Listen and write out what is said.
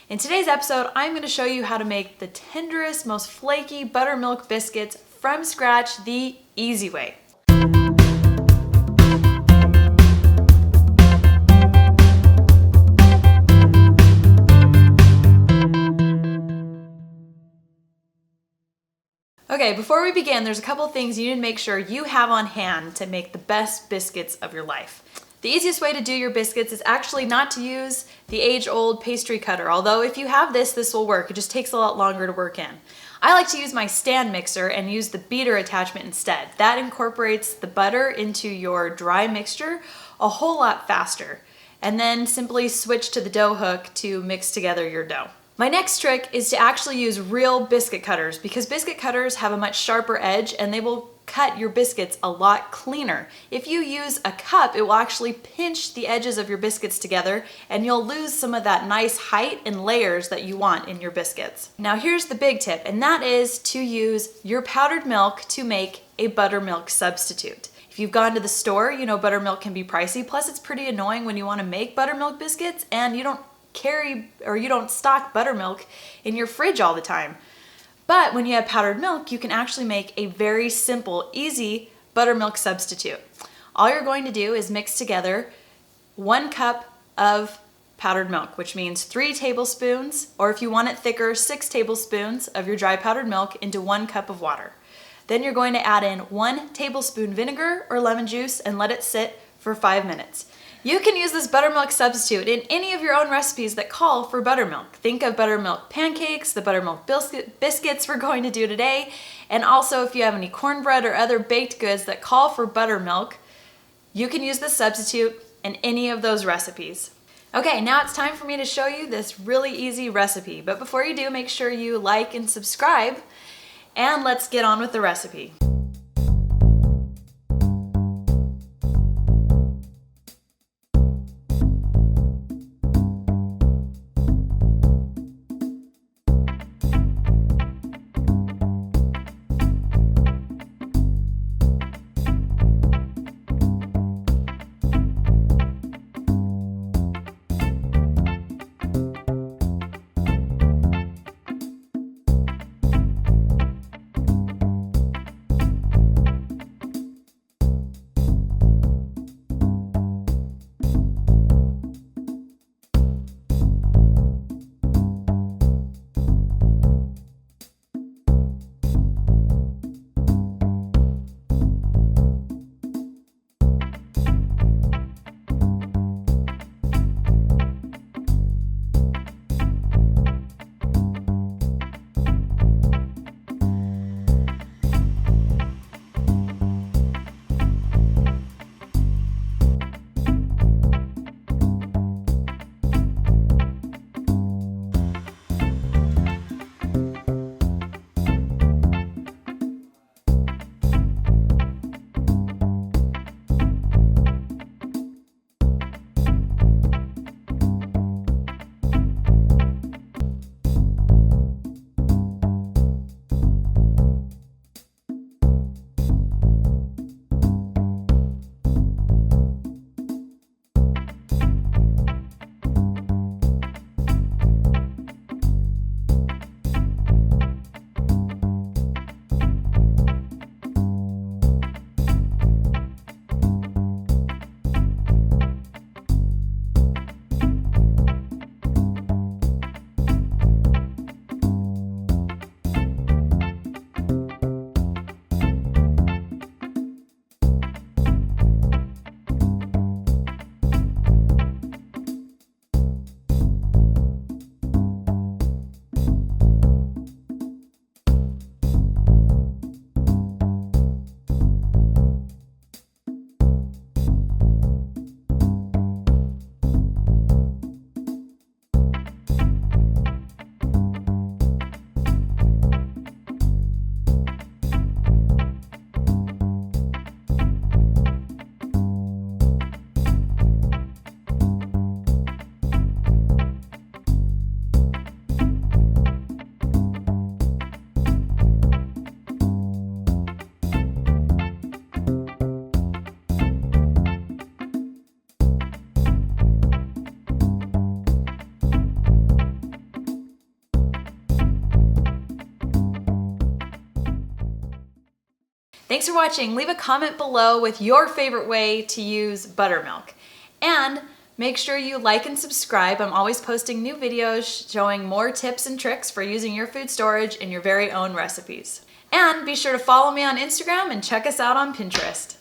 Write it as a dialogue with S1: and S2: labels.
S1: In today's episode, I'm going to show you how to make the tenderest, most flaky buttermilk biscuits from scratch the easy way. Okay, before we begin, there's a couple things you need to make sure you have on hand to make the best biscuits of your life. The easiest way to do your biscuits is actually not to use the age-old pastry cutter, although if you have this will work. It just takes a lot longer to work in. I like to use my stand mixer and use the beater attachment instead. That incorporates the butter into your dry mixture a whole lot faster, and then simply switch to the dough hook to mix together your dough. My next trick is to actually use real biscuit cutters because biscuit cutters have a much sharper edge and they will cut your biscuits a lot cleaner. If you use a cup, it will actually pinch the edges of your biscuits together and you'll lose some of that nice height and layers that you want in your biscuits. Now here's the big tip, and that is to use your powdered milk to make a buttermilk substitute. If you've gone to the store, you know buttermilk can be pricey, plus it's pretty annoying when you want to make buttermilk biscuits and you don't stock buttermilk in your fridge all the time. But when you have powdered milk, you can actually make a very simple, easy buttermilk substitute. All you're going to do is mix together 1 cup of powdered milk, which means 3 tablespoons, or if you want it thicker, 6 tablespoons of your dry powdered milk into 1 cup of water. Then you're going to add in 1 tablespoon vinegar or lemon juice and let it sit for 5 minutes. You can use this buttermilk substitute in any of your own recipes that call for buttermilk. Think of buttermilk pancakes, the buttermilk biscuits we're going to do today, and also if you have any cornbread or other baked goods that call for buttermilk, you can use this substitute in any of those recipes. Okay, now it's time for me to show you this really easy recipe, but before you do, make sure you like and subscribe, and let's get on with the recipe. Thanks for watching. Leave a comment below with your favorite way to use buttermilk. And make sure you like and subscribe. I'm always posting new videos showing more tips and tricks for using your food storage in your very own recipes. And be sure to follow me on Instagram and check us out on Pinterest.